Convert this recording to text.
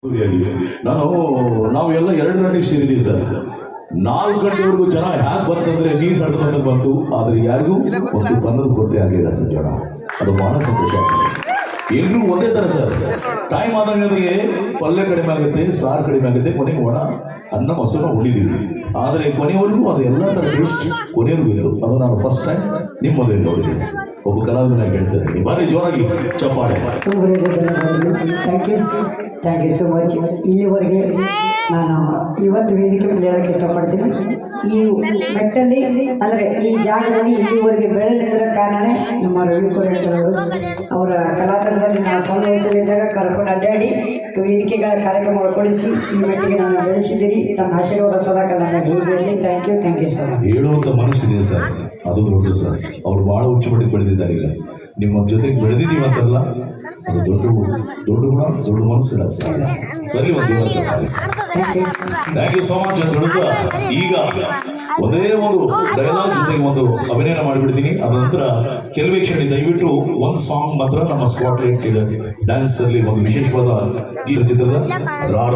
ನಾವು ಎಲ್ಲ 2 ಗಂಟೆಗೆ ಸೇರಿದ್ದೀವಿ ಸರ್. 4 ಗಂಟೆವರೆಗೂ ಜನ ಹ್ಯಾಕ್ ಬಂತಂದ್ರೆ ನೀರು ನಡ್ಕೊಂಡು ಬಂತು, ಆದ್ರೆ ಯಾರಿಗೂ ಒಂದು ಬನ್ನದ ಕೊರತೆ ಆಗಿಲ್ಲ ಸರ್. ಜನ ಅದು ಬಹಳ ಸಂತೋಷ ಆಗ್ತದೆ. ಎಲ್ಲರೂ ಒಂದೇ ತರ ಸರ್. ಟೈಮ್ ಆದಂಗೆ ಪಲ್ಯ ಕಡಿಮೆ ಆಗುತ್ತೆ, ಸಾರು ಕಡಿಮೆ ಆಗುತ್ತೆ, ಕೊನೆಗೆ ಒಣ ಅನ್ನ ಮೊಸರು ಉಳಿದೀವಿ. ಆದರೆ ಕೊನೆಯವರೆಗೂ ಅದು ಎಲ್ಲ ತರ ಟೇಸ್ಟ್ ಕೊನೆಯವರೆಗೂ ಇತ್ತು. ಅದು ನಾನು ಫಸ್ಟ್ ಟೈಮ್ ನಿಮ್ಮ ಮದುವೆ ನೋಡಿದ್ದೀನಿ. ಒಬ್ಬ ಕಲಾವಿದನಾಗಿ ಹೇಳ್ತೇನೆ, ಬಾರಿ ಜೋರಾಗಿ ಚಪ್ಪಾಳೆ. Thank you so much. ಇಲ್ಲಿವರೆಗೆ ನಾನು ಇವತ್ತು ವೇದಿಕೆ ಮೇಲೆ ಹೇಳಕ್ಕೆ ಇಷ್ಟಪಡ್ತೀನಿ. ಈ ಮೆಟ್ಟಲ್ಲಿ ಅಂದರೆ ಈ ಜಾಗದಲ್ಲಿ ಇಲ್ಲಿವರೆಗೆ ಬೆಳೆದಿದ್ದರ ಕಾರಣ ನಮ್ಮ ರವಿ ಕೋರೇಟವರು ಅವರ ಕಲಾತಂತ್ರದಲ್ಲಿ ನಾವು ಸಣ್ಣ ವಯಸ್ಸಲ್ಲಿದ್ದಾಗ ಕರ್ಕೊಂಡು ಅಡ್ಡಾಡಿ ವೇದಿಕೆಗಳ ಕಾರ್ಯಕ್ರಮ ಕೊಡಿಸಿ ಈ ಮೆಟ್ಟಿಗೆ ನಾನು ಬೆಳೆಸಿದ್ದೀರಿ. ತಮ್ಮ ಆಶೀರ್ವಾದ ಸದಾಕಾಲ ಹೀಗೆ. Thank you sir. ಹೇಳುವಂಥ ಮನಸ್ಸಿದೆ ಸರ್, ಅದು ದೊಡ್ಡ ಸರ್. ಅವ್ರು ಭಾಳ ಉಚ್ಚ ಮಟ್ಟಿಗೆ ಬೆಳೆದಿದ್ದಾರೆ. ಈಗ ನಿಮ್ಮ ಜೊತೆಗೆ ಬೆಳೆದಿದ್ದೀವಿ ಅಂತಲ್ಲ, ಅದು ದೊಡ್ಡ ಗುಣ, ದೊಡ್ಡ ಮನಸ್ಸಿಲ್ಲ ಸರ್. ಬರೀ ಒಂದು ಥ್ಯಾಂಕ್ ಯು ಸೋ ಮಚ್ ಅಂತ ಹೇಳುತ್ತಾ ಈಗ ಒಂದೇ ಒಂದು ಡೈಲಾಗ್ ಜೊತೆಗೆ ಒಂದು ಅಭಿನಯ ಮಾಡಿಬಿಡ್ತೀನಿ. ಅದ ನಂತರ ಕೆಲವೇ ಕ್ಷಣ ದಯವಿಟ್ಟು ಒಂದು ಸಾಂಗ್ ಮಾತ್ರ ನಮ್ಮ ಸ್ಪಾಟ್ಲೈಟ್ ಡ್ಯಾನ್ಸ್ ಅಲ್ಲಿ ಒಂದು ವಿಶೇಷವಾದ ಈ ಚಿತ್ರದ ರಾರ